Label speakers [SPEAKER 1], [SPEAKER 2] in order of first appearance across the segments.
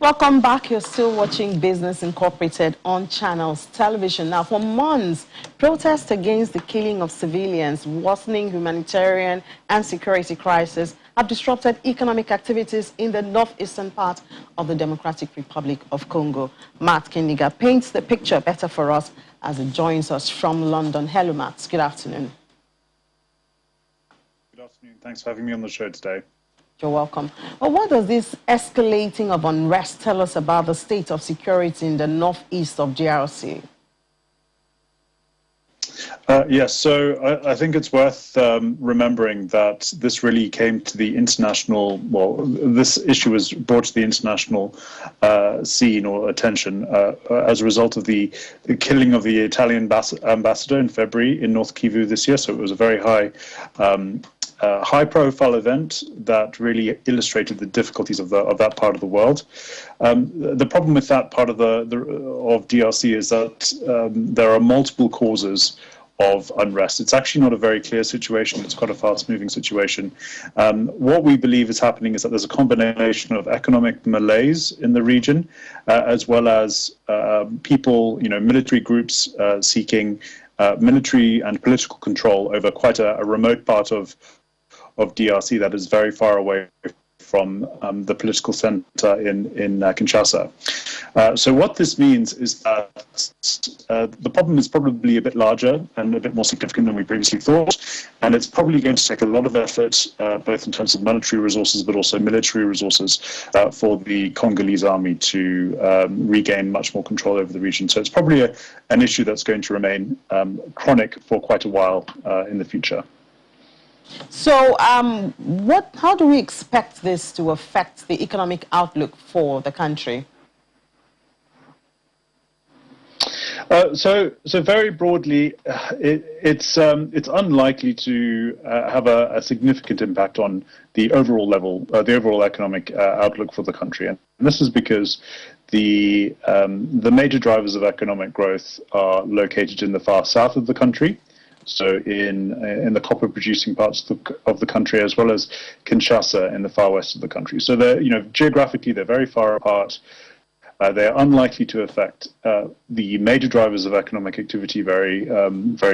[SPEAKER 1] Welcome back. You're still watching Business Incorporated on Channels Television. Now, for months, protests against the killing of civilians, worsening humanitarian and security crisis have disrupted economic activities in the northeastern part of the Democratic Republic of Congo. Matt Kindiga paints the picture better for us as he joins us from London. Hello, Matt. Good afternoon.
[SPEAKER 2] Good afternoon. Thanks for having me on the show today.
[SPEAKER 1] You're welcome. Well, what does this escalating of unrest tell us about the state of security in the northeast of DRC?
[SPEAKER 2] Yes, so I think it's worth remembering that this really came to the international, well, this issue was brought to the international scene or attention as a result of the killing of the Italian ambassador in February in North Kivu this year. So it was a very high-profile event that really illustrated the difficulties of that part of the world. The problem with that part of of DRC is that there are multiple causes of unrest. It's actually not a very clear situation. It's quite a fast-moving situation. What we believe is happening is that there's a combination of economic malaise in the region, as well as people, military groups seeking military and political control over quite a remote part of DRC that is very far away from the political center in Kinshasa. So what this means is that the problem is probably a bit larger and a bit more significant than we previously thought, and it's probably going to take a lot of effort, both in terms of monetary resources but also military resources, for the Congolese army to regain much more control over the region. So it's probably an issue that's going to remain chronic for quite a while in the future.
[SPEAKER 1] So how do we expect this to affect the economic outlook for the country?
[SPEAKER 2] So very broadly, it's unlikely to have a significant impact on the overall level, the overall economic outlook for the country, and this is because the major drivers of economic growth are located in the far south of the country. So in the copper-producing parts of the country, as well as Kinshasa in the far west of the country. So they're, geographically they're very far apart. They are unlikely to affect the major drivers of economic activity very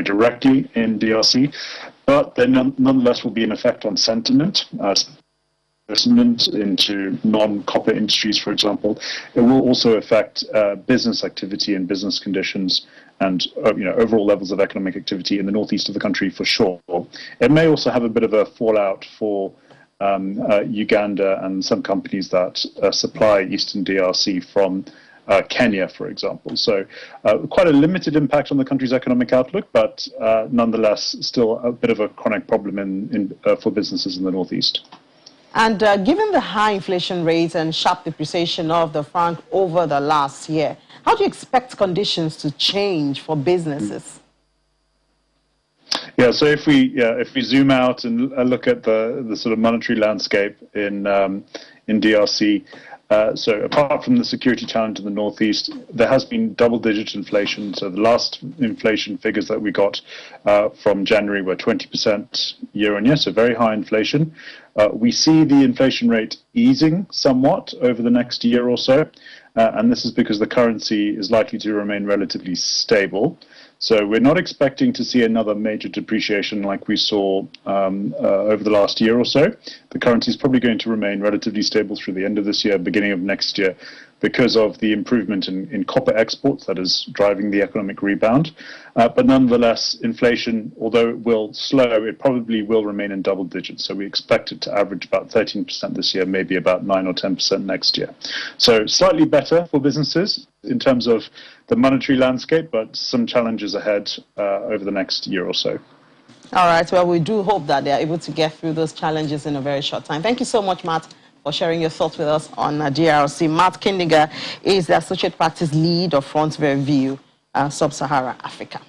[SPEAKER 2] directly in DRC, but there nonetheless will be an effect on sentiment. Investment into non-copper industries, for example. It will also affect business activity and business conditions and overall levels of economic activity in the northeast of the country for sure. It may also have a bit of a fallout for Uganda and some companies that supply eastern DRC from Kenya, for example. So quite a limited impact on the country's economic outlook, but nonetheless still a bit of a chronic problem for businesses in the northeast.
[SPEAKER 1] And given the high inflation rate and sharp depreciation of the franc over the last year, how do you expect conditions to change for businesses?
[SPEAKER 2] Yeah, so if we zoom out and look at the sort of monetary landscape in DRC, so apart from the security challenge in the northeast, there has been double-digit inflation. So the last inflation figures that we got from January were 20% year on year, so very high inflation. We see the inflation rate easing somewhat over the next year or so, and this is because the currency is likely to remain relatively stable. So we're not expecting to see another major depreciation like we saw over the last year or so. The currency is probably going to remain relatively stable through the end of this year, beginning of next year, because of the improvement in copper exports that is driving the economic rebound. But nonetheless, inflation, although it will slow, it probably will remain in double digits. So we expect it to average about 13% this year, maybe about 9 or 10% next year. So slightly better for businesses in terms of the monetary landscape, but some challenges ahead over the next year or so.
[SPEAKER 1] All right. Well, we do hope that they are able to get through those challenges in a very short time. Thank you so much, Matt, for sharing your thoughts with us on DRC. Matt Kindiga is the Associate Practice Lead of Front View, Sub-Saharan Africa.